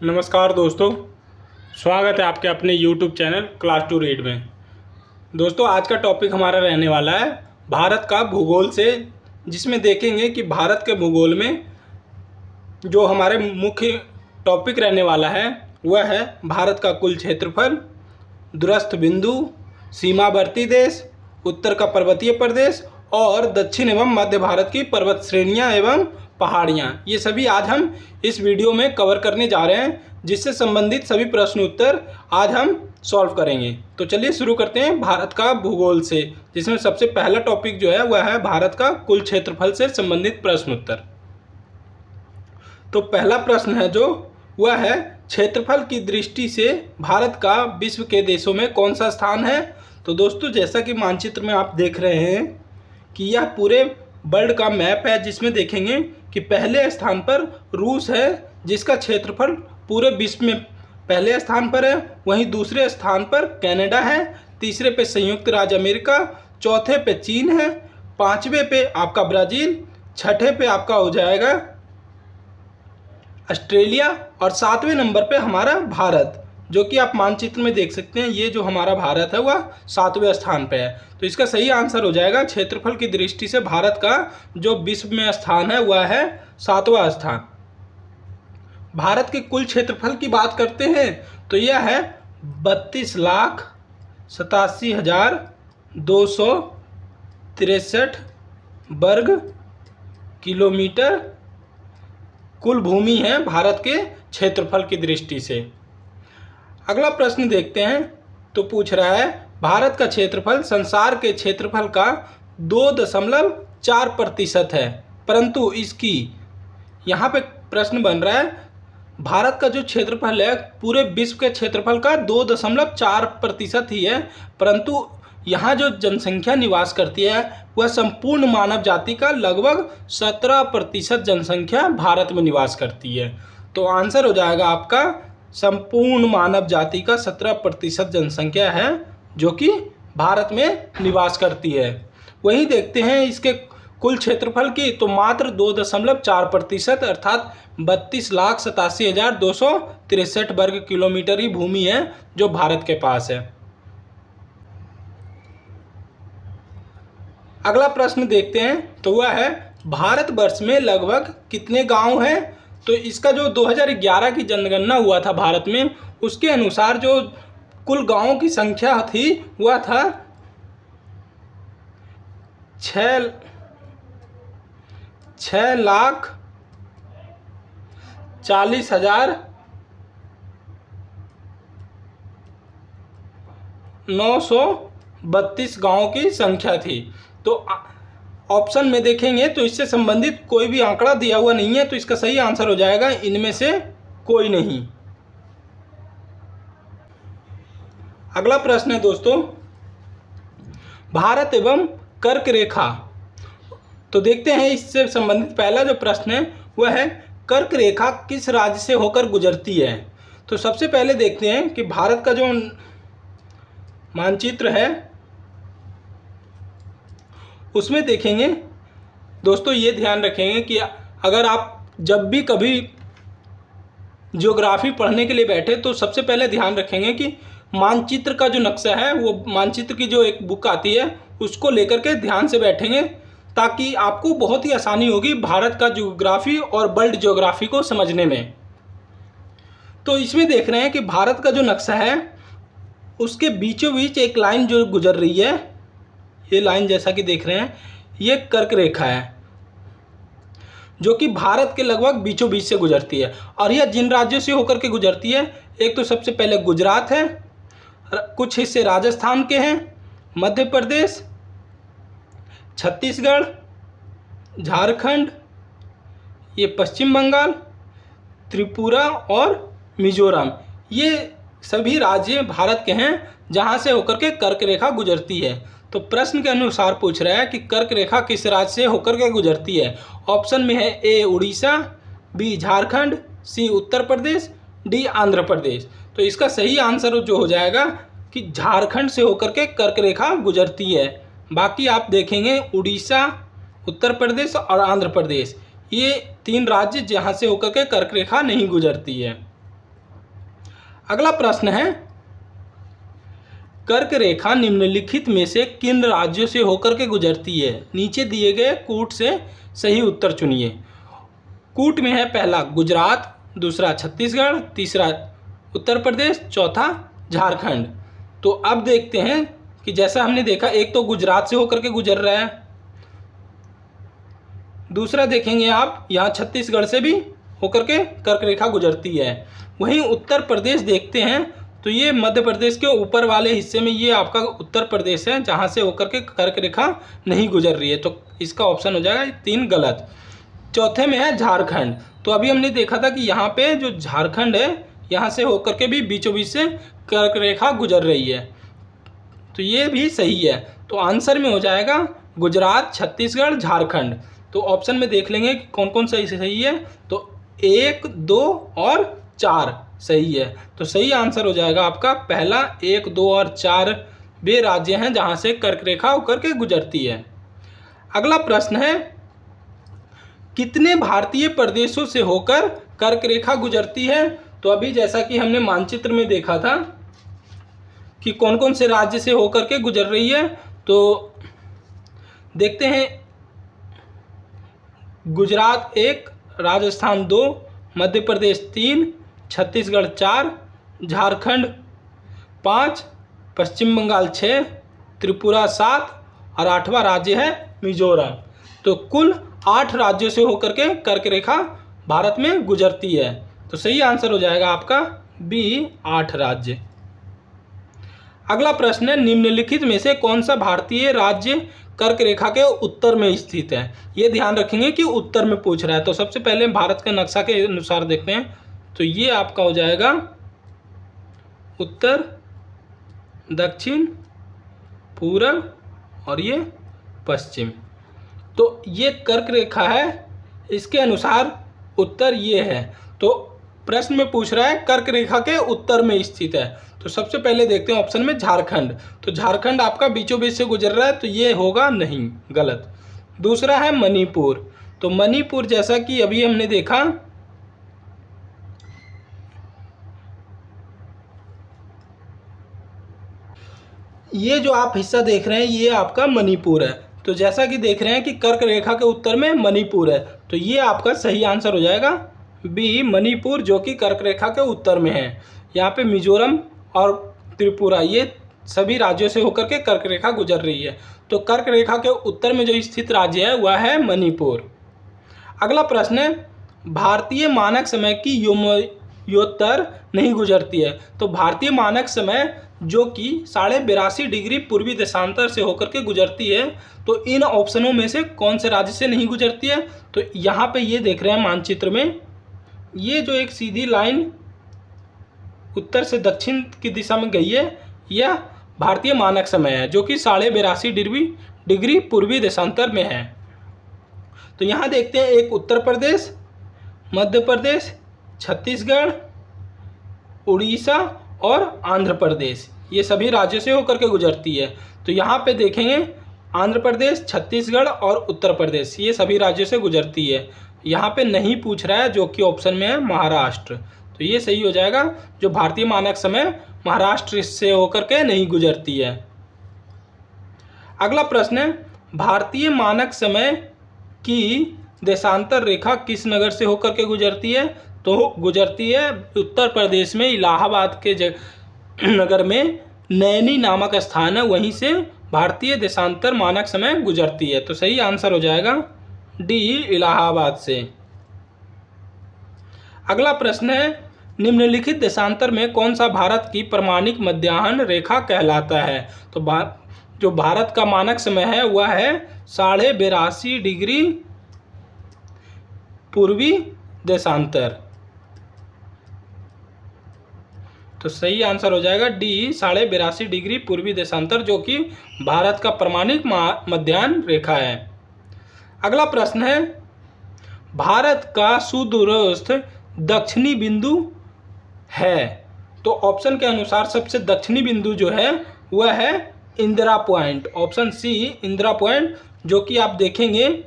नमस्कार दोस्तों, स्वागत है आपके अपने YouTube channel class to read में। दोस्तों, आज का टॉपिक हमारा रहने वाला है भारत का भूगोल से, जिसमें देखेंगे कि भारत के भूगोल में जो हमारे मुख्य टॉपिक रहने वाला है वह है भारत का कुल क्षेत्रफल, दूरस्थ बिंदु, सीमावर्ती देश, उत्तर का पर्वतीय प्रदेश और दक्षिण एवं मध्य भारत की पर्वत श्रेणियाँ एवं पहाड़ियाँ। ये सभी आज हम इस वीडियो में कवर करने जा रहे हैं, जिससे संबंधित सभी प्रश्न उत्तर आज हम सॉल्व करेंगे। तो चलिए शुरू करते हैं भारत का भूगोल से, जिसमें सबसे पहला टॉपिक जो है वह है भारत का कुल क्षेत्रफल से संबंधित प्रश्न उत्तर। तो पहला प्रश्न है जो वह है, क्षेत्रफल की दृष्टि से भारत का विश्व के देशों में कौन सा स्थान है। तो दोस्तों, जैसा कि मानचित्र में आप देख रहे हैं कि यह पूरे वर्ल्ड का मैप है, जिसमें देखेंगे कि पहले स्थान पर रूस है, जिसका क्षेत्रफल पूरे विश्व में पहले स्थान पर है। वहीं दूसरे स्थान पर कनाडा है, तीसरे पे संयुक्त राज्य अमेरिका, चौथे पे चीन है, पांचवे पे आपका ब्राज़ील, छठे पे आपका हो जाएगा ऑस्ट्रेलिया और सातवें नंबर पे हमारा भारत, जो कि आप मानचित्र में देख सकते हैं। ये जो हमारा भारत है वह सातवें स्थान पे है। तो इसका सही आंसर हो जाएगा, क्षेत्रफल की दृष्टि से भारत का जो विश्व में स्थान है वह है सातवां स्थान। भारत के कुल क्षेत्रफल की बात करते हैं तो यह है 32,87,263 वर्ग किलोमीटर कुल भूमि है भारत के क्षेत्रफल की दृष्टि से। अगला प्रश्न देखते हैं। तो पूछ रहा है, भारत का क्षेत्रफल संसार के क्षेत्रफल का 2.4% है, परंतु इसकी यहाँ पे प्रश्न बन रहा है, भारत का जो क्षेत्रफल है पूरे विश्व के क्षेत्रफल का 2.4% ही है, परंतु यहाँ जो जनसंख्या निवास करती है वह संपूर्ण मानव जाति का लगभग 17% जनसंख्या भारत में निवास करती है। तो आंसर हो जाएगा आपका, संपूर्ण मानव जाति का 17% जनसंख्या है जो कि भारत में निवास करती है। वहीं देखते हैं इसके कुल क्षेत्रफल की, तो मात्र 2.4% अर्थात 32,87,263 वर्ग किलोमीटर ही भूमि है जो भारत के पास है। अगला प्रश्न देखते हैं। तो वह है, भारतवर्ष में लगभग कितने गांव हैं। तो इसका जो 2011 की जनगणना हुआ था भारत में, उसके अनुसार जो कुल गांवों की संख्या थी वह था 6,40,932 गांवों की संख्या थी। तो ऑप्शन में देखेंगे तो इससे संबंधित कोई भी आंकड़ा दिया हुआ नहीं है, तो इसका सही आंसर हो जाएगा इनमें से कोई नहीं। अगला प्रश्न है दोस्तों, भारत एवं कर्क रेखा। तो देखते हैं इससे संबंधित पहला जो प्रश्न है वह है, कर्क रेखा किस राज्य से होकर गुजरती है। तो सबसे पहले देखते हैं कि भारत का जो मानचित्र है उसमें देखेंगे दोस्तों, ये ध्यान रखेंगे कि अगर आप जब भी कभी ज्योग्राफी पढ़ने के लिए बैठे तो सबसे पहले ध्यान रखेंगे कि मानचित्र का जो नक्शा है, वो मानचित्र की जो एक बुक आती है उसको लेकर के ध्यान से बैठेंगे, ताकि आपको बहुत ही आसानी होगी भारत का ज्योग्राफी और वर्ल्ड ज्योग्राफी को समझने में। तो इसमें देख रहे हैं कि भारत का जो नक्शा है उसके बीचों बीच एक लाइन जो गुजर रही है, ये लाइन जैसा कि देख रहे हैं ये कर्क रेखा है, जो कि भारत के लगभग बीचों बीच से गुजरती है। और यह जिन राज्यों से होकर के गुजरती है, एक तो सबसे पहले गुजरात है, कुछ हिस्से राजस्थान के हैं, मध्य प्रदेश, छत्तीसगढ़, झारखंड, ये पश्चिम बंगाल, त्रिपुरा और मिजोरम, ये सभी राज्य भारत के हैं जहां से होकर के कर्क रेखा गुजरती है। तो प्रश्न के अनुसार पूछ रहा है कि कर्क रेखा किस राज्य से होकर के गुजरती है। ऑप्शन में है ए उड़ीसा, बी झारखंड, सी उत्तर प्रदेश, डी आंध्र प्रदेश। तो इसका सही आंसर जो हो जाएगा कि झारखंड से होकर के कर्क रेखा गुजरती है। बाकी आप देखेंगे उड़ीसा, उत्तर प्रदेश और आंध्र प्रदेश, ये तीन राज्य जहाँ से होकर के कर्क रेखा नहीं गुजरती है। अगला प्रश्न है, कर्क रेखा निम्नलिखित में से किन राज्यों से होकर के गुजरती है? नीचे दिए गए कूट से सही उत्तर चुनिए। कूट में है पहला गुजरात, दूसरा छत्तीसगढ़, तीसरा उत्तर प्रदेश, चौथा झारखंड। तो अब देखते हैं कि जैसा हमने देखा, एक तो गुजरात से होकर के गुजर रहा है, दूसरा देखेंगे आप यहाँ छत्तीसगढ़ से भी होकर के कर्क रेखा गुजरती है। वहीं उत्तर प्रदेश देखते हैं तो ये मध्य प्रदेश के ऊपर वाले हिस्से में ये आपका उत्तर प्रदेश है, जहाँ से होकर के कर्क रेखा नहीं गुजर रही है। तो इसका ऑप्शन हो जाएगा 3 गलत। चौथे में है झारखंड। तो अभी हमने देखा था कि यहाँ पे जो झारखंड है, यहाँ से होकर के भी बीचों बीच से कर्क रेखा गुजर रही है, तो ये भी सही है। तो आंसर में हो जाएगा गुजरात, छत्तीसगढ़, झारखंड। तो ऑप्शन में देख लेंगे कि कौन कौन सही है। तो 1, 2 और 4 सही है। तो सही आंसर हो जाएगा आपका पहला 1, 2 और 4 वे राज्य हैं जहां से कर्क रेखा होकर के गुजरती है। अगला प्रश्न है, कितने भारतीय प्रदेशों से होकर कर्क रेखा गुजरती है? तो अभी जैसा कि हमने मानचित्र में देखा था कि कौन कौन से राज्य से होकर के गुजर रही है, तो देखते हैं। गुजरात 1, राजस्थान 2, मध्य प्रदेश 3, छत्तीसगढ़ 4, झारखंड 5, पश्चिम बंगाल 6, त्रिपुरा 7 और 8वां राज्य है मिजोरम। तो कुल 8 राज्यों से होकर के कर्क रेखा भारत में गुजरती है। तो सही आंसर हो जाएगा आपका बी, 8 राज्य। अगला प्रश्न है, निम्नलिखित में से कौन सा भारतीय राज्य कर्क रेखा के उत्तर में स्थित है? ये ध्यान रखेंगे कि उत्तर में पूछ रहा है। तो सबसे पहले भारत के नक्शा के अनुसार देखते हैं। तो ये आपका हो जाएगा उत्तर, दक्षिण, पूरब और ये पश्चिम। तो ये कर्क रेखा है, इसके अनुसार उत्तर ये है। तो प्रश्न में पूछ रहा है कर्क रेखा के उत्तर में स्थित है। तो सबसे पहले देखते हैं ऑप्शन में झारखंड। तो झारखंड आपका बीचों बीच से गुजर रहा है, तो ये होगा नहीं, गलत। दूसरा है मणिपुर। तो मणिपुर जैसा कि अभी हमने देखा, ये जो आप हिस्सा देख रहे हैं ये आपका मणिपुर है। तो जैसा कि देख रहे हैं कि कर्क रेखा के उत्तर में मणिपुर है, तो ये आपका सही आंसर हो जाएगा बी, मणिपुर, जो कि कर्क रेखा के उत्तर में है। यहाँ पे मिजोरम और त्रिपुरा ये सभी राज्यों से होकर के कर्क रेखा गुजर रही है। तो कर्क रेखा के उत्तर में जो स्थित राज्य है वह है मणिपुर। अगला प्रश्न है, भारतीय मानक समय की योत्तर नहीं गुजरती है। तो भारतीय मानक समय जो कि 82.5 डिग्री पूर्वी देशांतर से होकर के गुजरती है, तो इन ऑप्शनों में से कौन से राज्य से नहीं गुजरती है? तो यहाँ पे ये देख रहे हैं मानचित्र में, ये जो एक सीधी लाइन उत्तर से दक्षिण की दिशा में गई है, यह भारतीय मानक समय है जो कि 82.5 डिग्री पूर्वी देशांतर में है। तो यहाँ देखते हैं, एक उत्तर प्रदेश, मध्य प्रदेश, छत्तीसगढ़, उड़ीसा और आंध्र प्रदेश, ये सभी राज्यों से होकर के गुजरती है। तो यहाँ पे देखेंगे आंध्र प्रदेश, छत्तीसगढ़ और उत्तर प्रदेश, ये सभी राज्यों से गुजरती है। यहाँ पे नहीं पूछ रहा है, जो कि ऑप्शन में है महाराष्ट्र। तो ये सही हो जाएगा, जो भारतीय मानक समय महाराष्ट्र से होकर के नहीं गुजरती है। अगला प्रश्न है, भारतीय मानक समय की देशांतर रेखा किस नगर से होकर के गुजरती है? तो गुजरती है उत्तर प्रदेश में इलाहाबाद के नगर में नैनी नामक स्थान है, वहीं से भारतीय देशांतर मानक समय गुजरती है। तो सही आंसर हो जाएगा डी, इलाहाबाद से। अगला प्रश्न है, निम्नलिखित देशांतर में कौन सा भारत की प्रमाणिक मध्याह्न रेखा कहलाता है? तो जो भारत का मानक समय है वह है 82.5 डिग्री पूर्वी देशांतर। तो सही आंसर हो जाएगा डी, 82.5 डिग्री पूर्वी देशांतर, जो कि भारत का प्रमाणिक मध्याह्न रेखा है। अगला प्रश्न है, भारत का सुदूरस्थ दक्षिणी बिंदु है? तो ऑप्शन के अनुसार सबसे दक्षिणी बिंदु जो है वह है Indira point, option C, Indira point, जो कि आप देखेंगे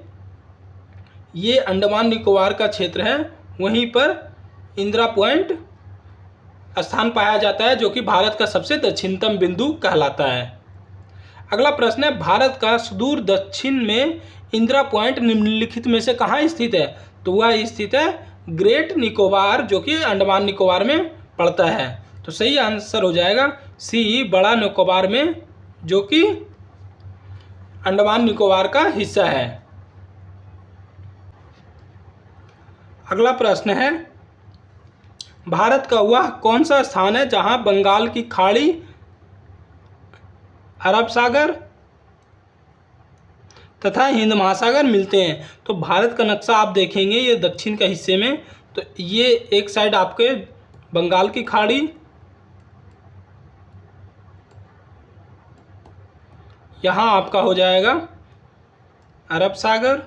ये अंडमान निकोबार का क्षेत्र है, वहीं पर इंदिरा पॉइंट स्थान पाया जाता है जो कि भारत का सबसे दक्षिणतम बिंदु कहलाता है। अगला प्रश्न है, भारत का सुदूर दक्षिण में इंदिरा पॉइंट निम्नलिखित में से कहाँ स्थित है? तो वह स्थित है ग्रेट निकोबार, जो कि अंडमान निकोबार में पड़ता है। तो सही आंसर हो जाएगा सी, बड़ा निकोबार में, जो कि अंडमान निकोबार का हिस्सा है। अगला प्रश्न है, भारत का वह कौन सा स्थान है जहां बंगाल की खाड़ी, अरब सागर तथा हिंद महासागर मिलते हैं? तो भारत का नक्शा आप देखेंगे ये दक्षिण के हिस्से में, तो ये एक साइड आपके बंगाल की खाड़ी, यहाँ आपका हो जाएगा अरब सागर,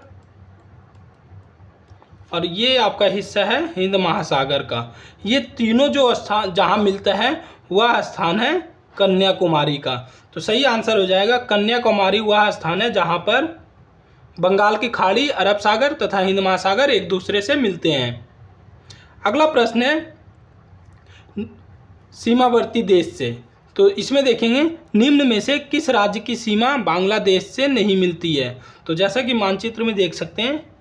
और ये आपका हिस्सा है हिंद महासागर का। ये तीनों जो स्थान जहाँ मिलता है वह स्थान है कन्याकुमारी का। तो सही आंसर हो जाएगा कन्याकुमारी वह स्थान है जहाँ पर बंगाल की खाड़ी, अरब सागर तथा हिंद महासागर एक दूसरे से मिलते हैं। अगला प्रश्न है सीमावर्ती देश से। तो इसमें देखेंगे निम्न में से किस राज्य की सीमा बांग्लादेश से नहीं मिलती है? तो जैसा कि मानचित्र में देख सकते हैं,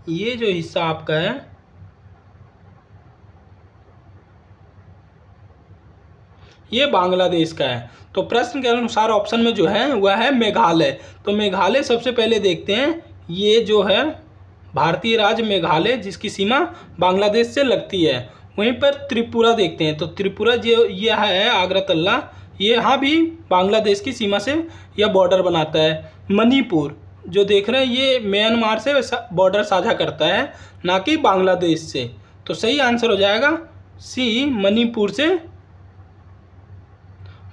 ये जो हिस्सा आपका है ये बांग्लादेश का है। तो प्रश्न के अनुसार ऑप्शन में जो है वह है मेघालय। तो मेघालय सबसे पहले देखते हैं, ये जो है भारतीय राज्य मेघालय जिसकी सीमा बांग्लादेश से लगती है। वहीं पर त्रिपुरा देखते हैं, तो त्रिपुरा जो ये है आगरतला, ये यहाँ भी बांग्लादेश की सीमा से यह बॉर्डर बनाता है। मणिपुर जो देख रहे हैं ये म्यांमार से बॉर्डर साझा करता है, ना कि बांग्लादेश से। तो सही आंसर हो जाएगा सी, मणिपुर से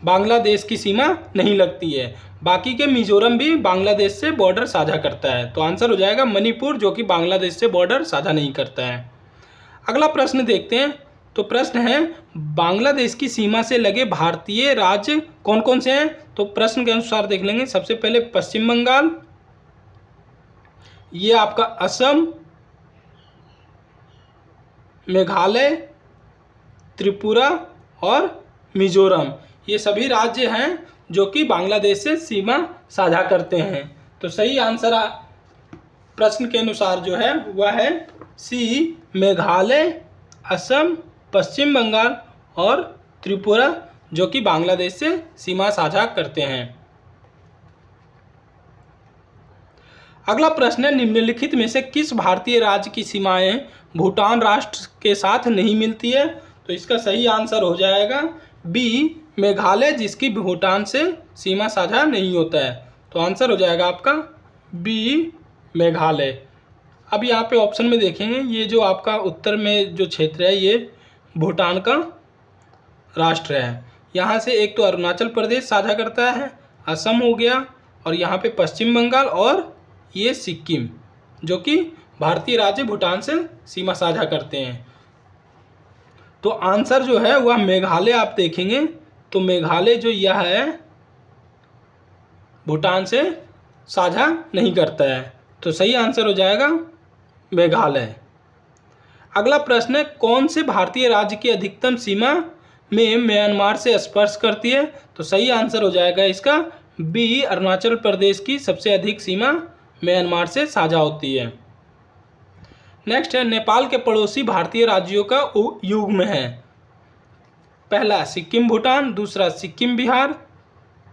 बांग्लादेश की सीमा नहीं लगती है। बाकी के मिजोरम भी बांग्लादेश से बॉर्डर साझा करता है। तो आंसर हो जाएगा मणिपुर, जो कि बांग्लादेश से बॉर्डर साझा नहीं करता है। अगला प्रश्न देखते हैं। तो प्रश्न है, बांग्लादेश की सीमा से लगे भारतीय राज्य कौन कौन से हैं? तो प्रश्न के अनुसार देख लेंगे। सबसे पहले पश्चिम बंगाल, ये आपका असम, मेघालय, त्रिपुरा और मिजोरम, ये सभी राज्य हैं जो कि बांग्लादेश से सीमा साझा करते हैं। तो सही आंसर प्रश्न के अनुसार जो है वह है सी, मेघालय, असम, पश्चिम बंगाल और त्रिपुरा, जो कि बांग्लादेश से सीमा साझा करते हैं। अगला प्रश्न है, निम्नलिखित में से किस भारतीय राज्य की सीमाएं भूटान राष्ट्र के साथ नहीं मिलती है? तो इसका सही आंसर हो जाएगा बी, मेघालय, जिसकी भूटान से सीमा साझा नहीं होता है। तो आंसर हो जाएगा आपका बी, मेघालय। अब यहाँ पे ऑप्शन में देखेंगे, ये जो आपका उत्तर में जो क्षेत्र है ये भूटान का राष्ट्र है। यहाँ से एक तो अरुणाचल प्रदेश साझा करता है, असम हो गया, और यहाँ पे पश्चिम बंगाल और ये सिक्किम, जो कि भारतीय राज्य भूटान से सीमा साझा करते हैं। तो आंसर जो है वह मेघालय आप देखेंगे, तो मेघालय जो यह है भूटान से साझा नहीं करता है। तो सही आंसर हो जाएगा मेघालय। अगला प्रश्न है, कौन से भारतीय राज्य की अधिकतम सीमा में म्यांमार से स्पर्श करती है? तो सही आंसर हो जाएगा इसका बी, अरुणाचल प्रदेश की सबसे अधिक सीमा म्यांमार से साझा होती है। नेक्स्ट है, नेपाल के पड़ोसी भारतीय राज्यों का युग्म है। पहला सिक्किम भूटान, दूसरा सिक्किम बिहार,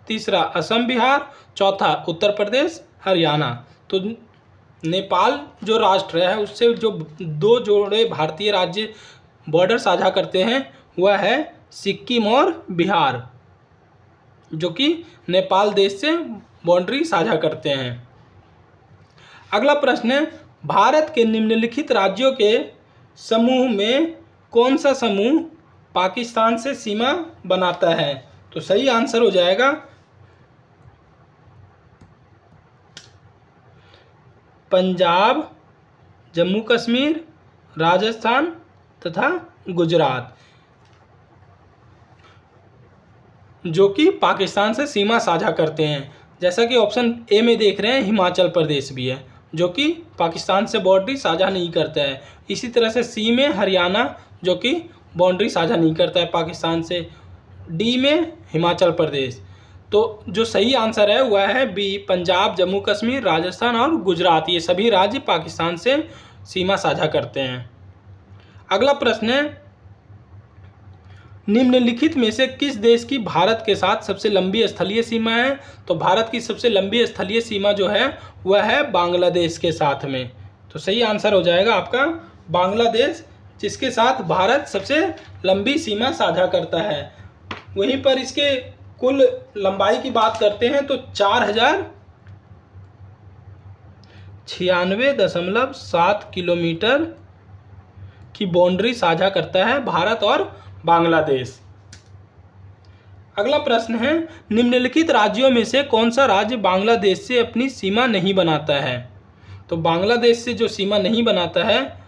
तीसरा असम बिहार, चौथा उत्तर प्रदेश हरियाणा। तो नेपाल जो राष्ट्र है उससे जो दो जोड़े भारतीय राज्य बॉर्डर साझा करते हैं वह है सिक्किम और बिहार, जो कि नेपाल देश से बाउंड्री साझा करते हैं। अगला प्रश्न है, भारत के निम्नलिखित राज्यों के समूह में कौन सा समूह पाकिस्तान से सीमा बनाता है? तो सही आंसर हो जाएगा पंजाब, जम्मू कश्मीर, राजस्थान तथा गुजरात, जो कि पाकिस्तान से सीमा साझा करते हैं। जैसा कि ऑप्शन ए में देख रहे हैं हिमाचल प्रदेश भी है, जो कि पाकिस्तान से बाउंड्री साझा नहीं करता है। इसी तरह से सी में हरियाणा, जो कि बाउंड्री साझा नहीं करता है पाकिस्तान से। डी में हिमाचल प्रदेश। तो जो सही आंसर है वह है बी, पंजाब, जम्मू कश्मीर, राजस्थान और गुजरात, ये सभी राज्य पाकिस्तान से सीमा साझा करते हैं। अगला प्रश्न है, निम्नलिखित में से किस देश की भारत के साथ सबसे लंबी स्थलीय सीमा है? तो भारत की सबसे लंबी स्थलीय सीमा जो है वह है बांग्लादेश के साथ में। तो सही आंसर हो जाएगा आपका बांग्लादेश, जिसके साथ भारत सबसे लंबी सीमा साझा करता है। वहीं पर इसके कुल लंबाई की बात करते हैं तो 4096.7 किलोमीटर की बाउंड्री साझा करता है भारत और बांग्लादेश। अगला प्रश्न है, निम्नलिखित राज्यों में से कौन सा राज्य बांग्लादेश से अपनी सीमा नहीं बनाता है? तो बांग्लादेश से जो सीमा नहीं बनाता है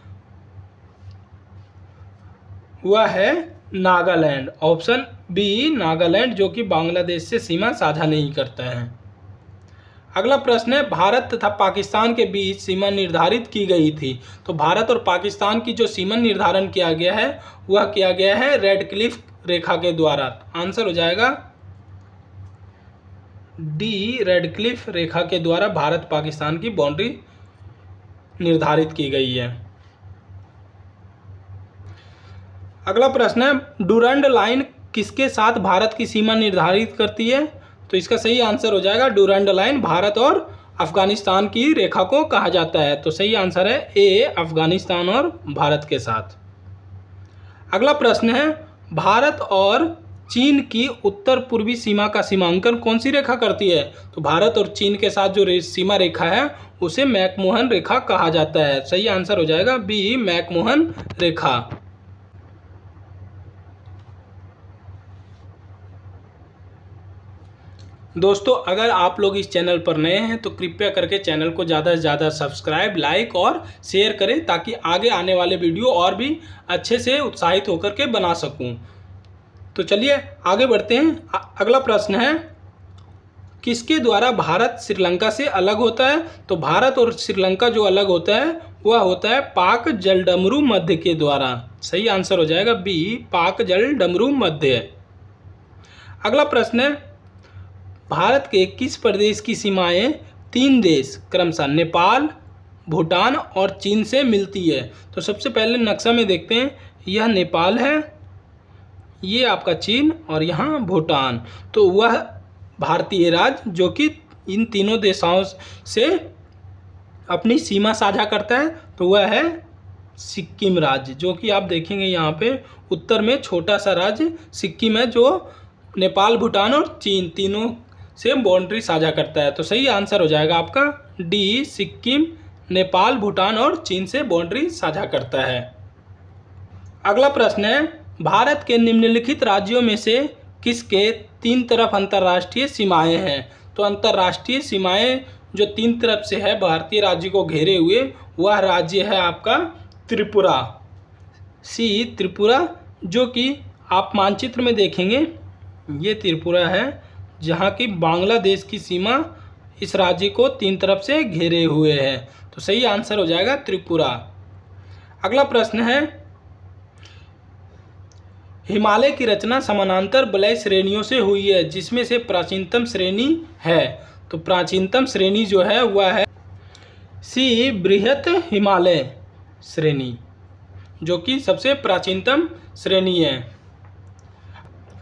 वह है नागालैंड। ऑप्शन बी नागालैंड, जो कि बांग्लादेश से सीमा साझा नहीं करता है। अगला प्रश्न है, भारत तथा पाकिस्तान के बीच सीमा निर्धारित की गई थी। तो भारत और पाकिस्तान की जो सीमा निर्धारण किया गया है वह किया गया है रेडक्लिफ रेखा के द्वारा। आंसर हो जाएगा डी, रेडक्लिफ रेखा के द्वारा भारत पाकिस्तान की बाउंड्री निर्धारित की गई है। अगला प्रश्न है, डुरंड लाइन किसके साथ भारत की सीमा निर्धारित करती है? तो इसका सही आंसर हो जाएगा डुरंड लाइन भारत और अफगानिस्तान की रेखा को कहा जाता है। तो सही आंसर है ए, अफगानिस्तान और भारत के साथ। अगला प्रश्न है, भारत और चीन की उत्तर पूर्वी सीमा का सीमांकन कौन सी रेखा करती है? तो भारत और चीन के साथ जो सीमा रेखा है उसे मैकमोहन रेखा कहा जाता है। सही आंसर हो जाएगा बी, मैकमोहन रेखा। दोस्तों, अगर आप लोग इस चैनल पर नए हैं तो कृपया करके चैनल को ज़्यादा से ज़्यादा सब्सक्राइब, लाइक और शेयर करें, ताकि आगे आने वाले वीडियो और भी अच्छे से उत्साहित होकर के बना सकूं। तो चलिए आगे बढ़ते हैं। अगला प्रश्न है, किसके द्वारा भारत श्रीलंका से अलग होता है? तो भारत और श्रीलंका जो अलग होता है वह होता है पाक जलडमरू मध्य के द्वारा। सही आंसर हो जाएगा बी, पाक जलडमरू मध्य। अगला प्रश्न है, भारत के किस प्रदेश की सीमाएं 3 देश क्रमशः नेपाल, भूटान और चीन से मिलती है? तो सबसे पहले नक्शा में देखते हैं, यह नेपाल है, ये आपका चीन और यहाँ भूटान। तो वह भारतीय राज्य जो कि इन तीनों देशों से अपनी सीमा साझा करता है तो वह है सिक्किम राज्य, जो कि आप देखेंगे यहाँ पे उत्तर में छोटा सा राज्य सिक्किम है, जो नेपाल, भूटान और चीन तीनों से बाउंड्री साझा करता है। तो सही आंसर हो जाएगा आपका डी, सिक्किम, नेपाल, भूटान और चीन से बाउंड्री साझा करता है। अगला प्रश्न है, भारत के निम्नलिखित राज्यों में से किसके 3 तरफ अंतर्राष्ट्रीय सीमाएं हैं? तो अंतर्राष्ट्रीय सीमाएं जो 3 तरफ से है भारतीय राज्य को घेरे हुए, वह राज्य है आपका त्रिपुरा। सी, त्रिपुरा, जो कि आप मानचित्र में देखेंगे ये त्रिपुरा है, जहाँ की बांग्लादेश की सीमा इस राज्य को 3 तरफ से घेरे हुए है। तो सही आंसर हो जाएगा त्रिपुरा। अगला प्रश्न है, हिमालय की रचना समानांतर वलय श्रेणियों से हुई है, जिसमें से प्राचीनतम श्रेणी है? तो प्राचीनतम श्रेणी जो है वह है सी, बृहत हिमालय श्रेणी, जो कि सबसे प्राचीनतम श्रेणी है।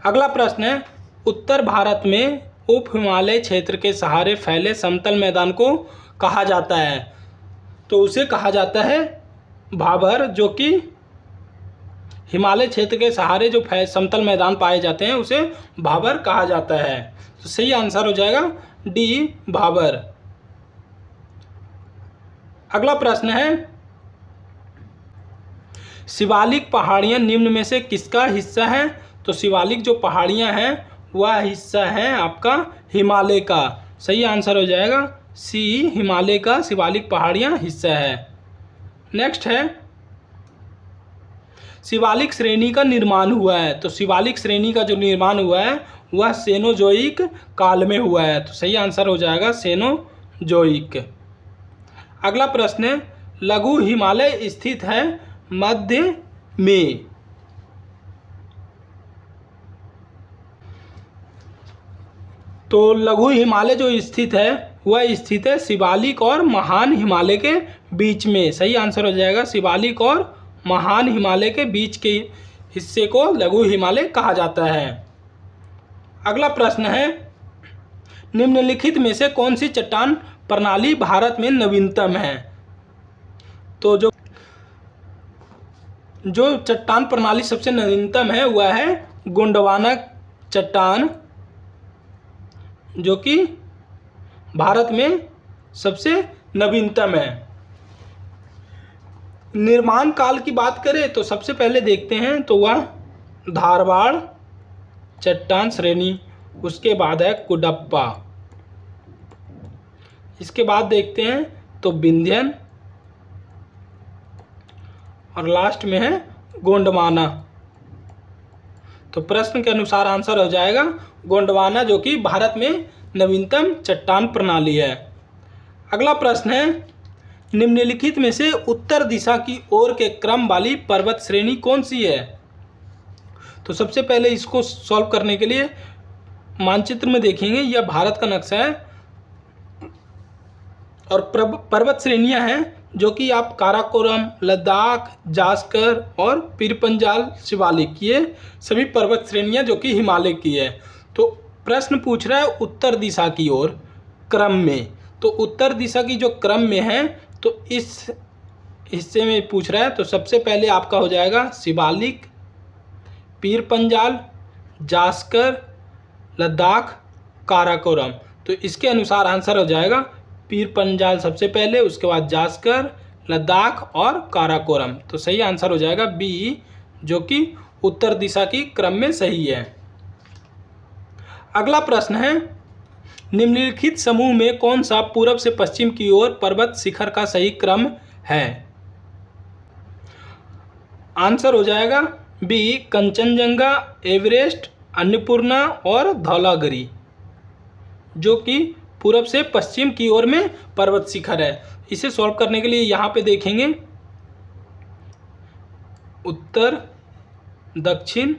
अगला प्रश्न है, उत्तर भारत में उप हिमालय क्षेत्र के सहारे फैले समतल मैदान को कहा जाता है? तो उसे कहा जाता है भाबर, जो कि हिमालय क्षेत्र के सहारे जो समतल मैदान पाए जाते हैं उसे भाबर कहा जाता है। तो सही आंसर हो जाएगा डी, भाबर। अगला प्रश्न है, शिवालिक पहाड़ियाँ निम्न में से किसका हिस्सा है? तो शिवालिक जो पहाड़ियाँ हैं वह हिस्सा है आपका हिमालय का। सही आंसर हो जाएगा सी, हिमालय का शिवालिक पहाड़ियाँ हिस्सा है। नेक्स्ट है, शिवालिक श्रेणी का निर्माण हुआ है। तो शिवालिक श्रेणी का जो निर्माण हुआ है वह सेनोजोइक काल में हुआ है। तो सही आंसर हो जाएगा सेनोजोइक। अगला प्रश्न है, लघु हिमालय स्थित है मध्य में। तो लघु हिमालय जो स्थित है वह स्थित है शिवालिक और महान हिमालय के बीच में। सही आंसर हो जाएगा शिवालिक और महान हिमालय के बीच के हिस्से को लघु हिमालय कहा जाता है। अगला प्रश्न है, निम्नलिखित में से कौन सी चट्टान प्रणाली भारत में नवीनतम है? तो जो चट्टान प्रणाली सबसे नवीनतम है वह है गोंडवाना चट्टान, जो कि भारत में सबसे नवीनतम है। निर्माण काल की बात करें तो सबसे पहले देखते हैं तो वह धारवाड़ चट्टान श्रेणी, उसके बाद है कुडप्पा, इसके बाद देखते हैं तो विंध्यन, और लास्ट में है गोंडवाना। तो प्रश्न के अनुसार आंसर हो जाएगा गोंडवाना, जो कि भारत में नवीनतम चट्टान प्रणाली है। अगला प्रश्न है, निम्नलिखित में से उत्तर दिशा की ओर के क्रम वाली पर्वत श्रेणी कौन सी है? तो सबसे पहले इसको सॉल्व करने के लिए मानचित्र में देखेंगे, यह भारत का नक्शा है और पर्वत श्रेणियां हैं जो कि आप काराकोरम, लद्दाख, जास्कर और पीरपंजाल शिवालिक, ये सभी पर्वत श्रेणियां जो कि हिमालय की है। तो प्रश्न पूछ रहा है उत्तर दिशा की ओर क्रम में, तो उत्तर दिशा की जो क्रम में है तो इस हिस्से में पूछ रहा है। तो सबसे पहले आपका हो जाएगा शिवालिक, पीरपंजाल, जास्कर, लद्दाख, काराकोरम। तो इसके अनुसार आंसर हो जाएगा पीरपंजाल सबसे पहले, उसके बाद जास्कर, लद्दाख और काराकोरम। तो सही आंसर हो जाएगा बी, जो कि उत्तर दिशा की क्रम में सही है। अगला प्रश्न है, निम्नलिखित समूह में कौन सा पूर्व से पश्चिम की ओर पर्वत शिखर का सही क्रम है? आंसर हो जाएगा बी, कंचनजंगा, एवरेस्ट, अन्नपूर्णा और धौलागिरी, जो कि पूर्व से पश्चिम की ओर में पर्वत शिखर है। इसे सॉल्व करने के लिए यहाँ पे देखेंगे उत्तर, दक्षिण,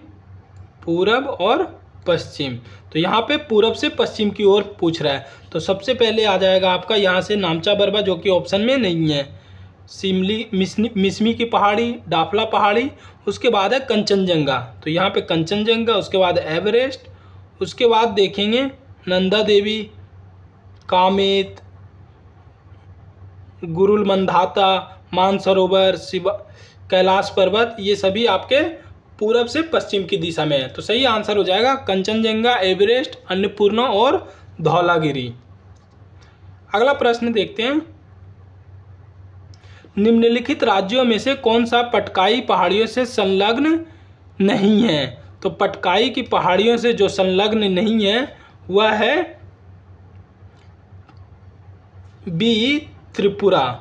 पूर्व और पश्चिम। तो यहाँ पे पूर्व से पश्चिम की ओर पूछ रहा है, तो सबसे पहले आ जाएगा आपका यहाँ से नामचा बरवा, जो कि ऑप्शन में नहीं है, शिमली, मिसमी की पहाड़ी, डाफला पहाड़ी, उसके बाद है कंचनजंगा। तो यहाँ पे कंचनजंगा, उसके बाद एवरेस्ट, उसके बाद देखेंगे नंदा देवी, कामेत, गुरुल मंदाता, मानसरोवर, शिव, कैलाश पर्वत, ये सभी आपके पूरब से पश्चिम की दिशा में है। तो सही आंसर हो जाएगा कंचनजंगा, एवरेस्ट, अन्नपूर्णा और धौलागिरी। अगला प्रश्न देखते हैं, निम्नलिखित राज्यों में से कौन सा पटकाई पहाड़ियों से संलग्न नहीं है? तो पटकाई की पहाड़ियों से जो संलग्न नहीं है वह है बी, त्रिपुरा।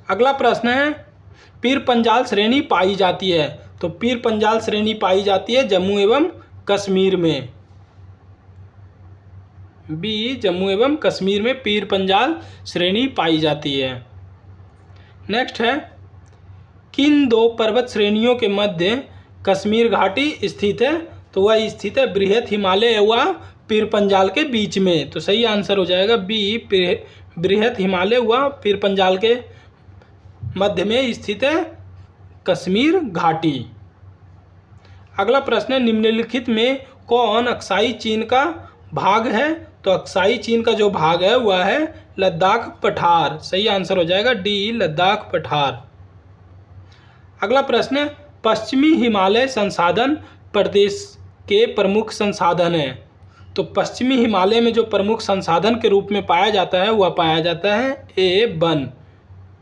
अगला प्रश्न है, पीरपंजाल श्रेणी पाई जाती है? तो पीरपंजाल श्रेणी पाई जाती है जम्मू एवं कश्मीर में, बी, जम्मू एवं कश्मीर में पीरपंजाल श्रेणी पाई जाती है। नेक्स्ट है, किन दो पर्वत श्रेणियों के मध्य कश्मीर घाटी स्थित है? तो वह स्थित है बृहत हिमालय व पीरपंजाल के बीच में। तो सही आंसर हो जाएगा बी, बृहत हिमालय व पीरपंजाल के मध्य में स्थित है कश्मीर घाटी। अगला प्रश्न है, निम्नलिखित में कौन अक्साई चीन का भाग है? तो अक्साई चीन का जो भाग है वह है लद्दाख पठार। सही आंसर हो जाएगा डी, लद्दाख पठार। अगला प्रश्न है, पश्चिमी हिमालय संसाधन प्रदेश के प्रमुख संसाधन है? तो पश्चिमी हिमालय में जो प्रमुख संसाधन के रूप में पाया जाता है वह पाया जाता है ए, वन,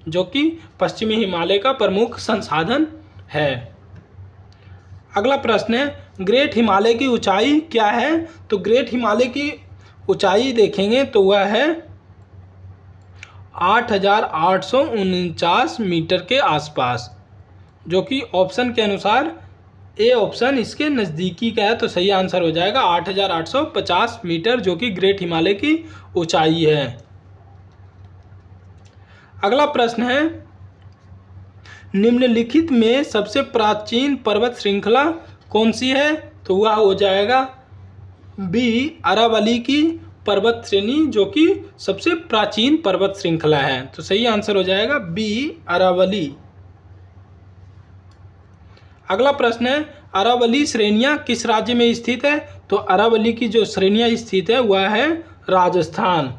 जो कि पश्चिमी हिमालय का प्रमुख संसाधन है। अगला प्रश्न है, ग्रेट हिमालय की ऊंचाई क्या है? तो ग्रेट हिमालय की ऊंचाई देखेंगे तो वह है 8,849 मीटर के आसपास, जो कि ऑप्शन के अनुसार ए ऑप्शन इसके नज़दीकी का है। तो सही आंसर हो जाएगा 8,850 मीटर, जो कि ग्रेट हिमालय की ऊंचाई है। अगला प्रश्न है, निम्नलिखित में सबसे प्राचीन पर्वत श्रृंखला कौन सी है? तो वह हो जाएगा बी, अरावली की पर्वत श्रेणी, जो कि सबसे प्राचीन पर्वत श्रृंखला है। तो सही आंसर हो जाएगा बी, अरावली। अगला प्रश्न है, अरावली श्रेणियां किस राज्य में स्थित है? तो अरावली की जो श्रेणियां स्थित है वह है राजस्थान।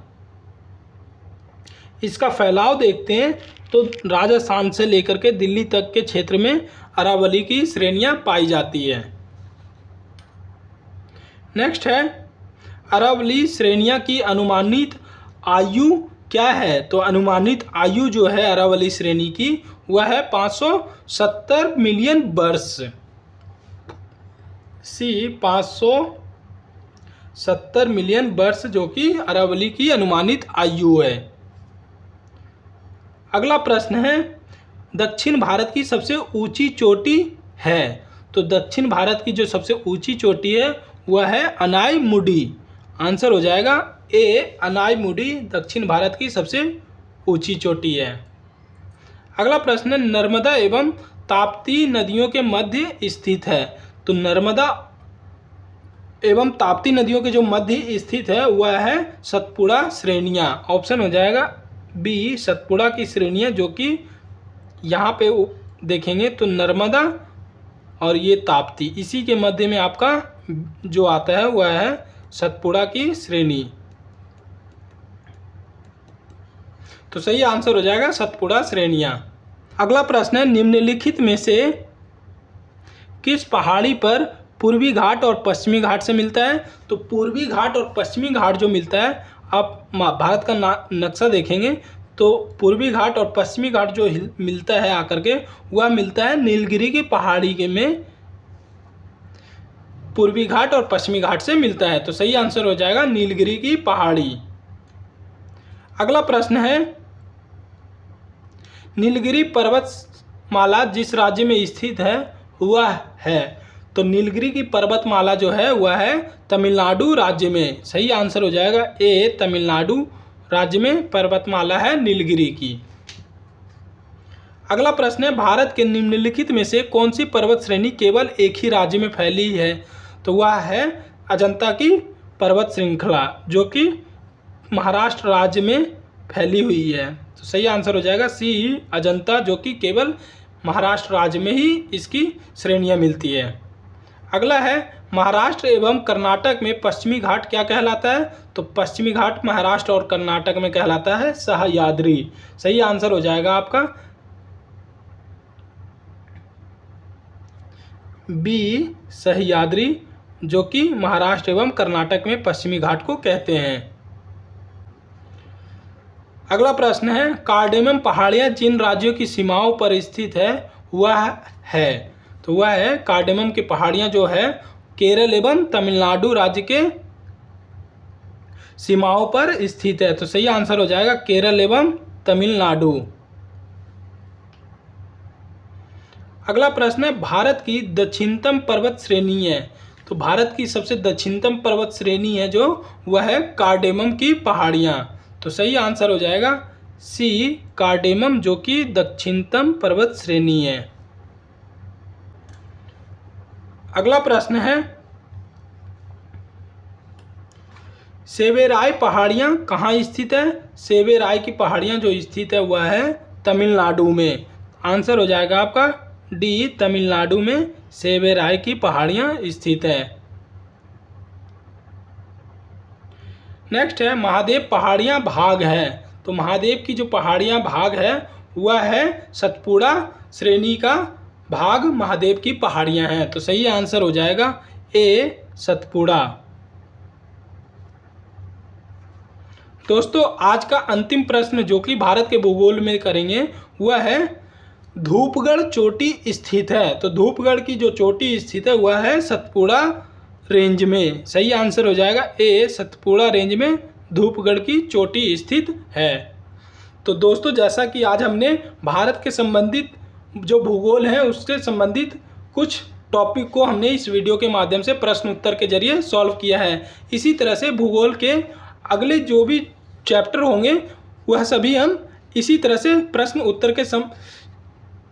इसका फैलाव देखते हैं तो राजस्थान से लेकर के दिल्ली तक के क्षेत्र में अरावली की श्रेणियां पाई जाती है। नेक्स्ट है, अरावली श्रेणियां की अनुमानित आयु क्या है? तो अनुमानित आयु जो है अरावली श्रेणी की वह है 570 मिलियन वर्ष। सी, 570 मिलियन वर्ष जो कि अरावली की अनुमानित आयु है। अगला प्रश्न है, दक्षिण भारत की सबसे ऊंची चोटी है? तो दक्षिण भारत की जो सबसे ऊंची चोटी है वह है अनाईमुडी। आंसर हो जाएगा ए, अनाईमुडी दक्षिण भारत की सबसे ऊंची चोटी है। अगला प्रश्न है, नर्मदा एवं ताप्ती नदियों के मध्य स्थित है? तो नर्मदा एवं ताप्ती नदियों के जो मध्य स्थित है वह है सतपुड़ा श्रेणियां। ऑप्शन हो जाएगा बी, सतपुड़ा की श्रेणियां, जो कि यहाँ पे देखेंगे तो नर्मदा और ये ताप्ती, इसी के मध्य में आपका जो आता है वह है सतपुड़ा की श्रेणी। तो सही आंसर हो जाएगा सतपुड़ा श्रेणियां। अगला प्रश्न है, निम्नलिखित में से किस पहाड़ी पर पूर्वी घाट और पश्चिमी घाट से मिलता है? तो पूर्वी घाट और पश्चिमी घाट जो मिलता है, आप भारत का नक्शा देखेंगे तो पूर्वी घाट और पश्चिमी घाट जो मिलता है आकर के वह मिलता है नीलगिरी की पहाड़ी के में, पूर्वी घाट और पश्चिमी घाट से मिलता है। तो सही आंसर हो जाएगा नीलगिरी की पहाड़ी। अगला प्रश्न है, नीलगिरी पर्वतमाला जिस राज्य में स्थित है वह है? तो नीलगिरी की पर्वतमाला जो है वह है तमिलनाडु राज्य में। सही आंसर हो जाएगा ए, तमिलनाडु राज्य में पर्वतमाला है नीलगिरी की। अगला प्रश्न है, भारत के निम्नलिखित में से कौन सी पर्वत श्रेणी केवल एक ही राज्य में फैली है? तो वह है अजंता की पर्वत श्रृंखला, जो कि महाराष्ट्र राज्य में फैली हुई है। तो सही आंसर हो जाएगा सी, अजंता, जो कि केवल महाराष्ट्र राज्य में ही इसकी श्रेणियां मिलती है। अगला है, महाराष्ट्र एवं कर्नाटक में पश्चिमी घाट क्या कहलाता है? तो पश्चिमी घाट महाराष्ट्र और कर्नाटक में कहलाता है सह्याद्री। सही आंसर हो जाएगा आपका बी, सह्याद्री, जो कि महाराष्ट्र एवं कर्नाटक में पश्चिमी घाट को कहते हैं। अगला प्रश्न है, कार्डेमम पहाड़ियां जिन राज्यों की सीमाओं पर स्थित है वह है? तो वह है कार्डेमम की पहाड़ियां जो है केरल एवं तमिलनाडु राज्य के सीमाओं पर स्थित है। तो सही आंसर हो जाएगा केरल एवं तमिलनाडु। अगला प्रश्न है, भारत की दक्षिणतम पर्वत श्रेणी है? तो भारत की सबसे दक्षिणतम पर्वत श्रेणी है जो वह है कार्डेमम की पहाड़ियां। तो सही आंसर हो जाएगा सी, कार्डेमम, जो कि दक्षिणतम पर्वत श्रेणी है। अगला प्रश्न है, सेवेराय पहाड़ियां कहाँ स्थित है? सेवेराय की पहाड़ियां जो स्थित है वह है तमिलनाडु में। आंसर हो जाएगा आपका डी, तमिलनाडु में सेवेराय की पहाड़ियां स्थित है। नेक्स्ट है, महादेव पहाड़ियां भाग है? तो महादेव की जो पहाड़ियां भाग है वह है सतपुड़ा श्रेणी का भाग महादेव की पहाड़ियां हैं। तो सही आंसर हो जाएगा ए, सतपुड़ा। दोस्तों, आज का अंतिम प्रश्न जो कि भारत के भूगोल में करेंगे वह है, धूपगढ़ चोटी स्थित है? तो धूपगढ़ की जो चोटी स्थित है वह है सतपुड़ा रेंज में। सही आंसर हो जाएगा ए, सतपुड़ा रेंज में धूपगढ़ की चोटी स्थित है। तो दोस्तों, जैसा कि आज हमने भारत के संबंधित जो भूगोल है उससे संबंधित कुछ टॉपिक को हमने इस वीडियो के माध्यम से प्रश्न उत्तर के जरिए सॉल्व किया है। इसी तरह से भूगोल के अगले जो भी चैप्टर होंगे वह सभी हम इसी तरह से प्रश्न उत्तर के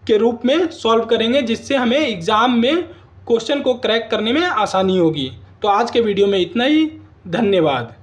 के रूप में सॉल्व करेंगे, जिससे हमें एग्ज़ाम में क्वेश्चन को क्रैक करने में आसानी होगी। तो आज के वीडियो में इतना ही। धन्यवाद।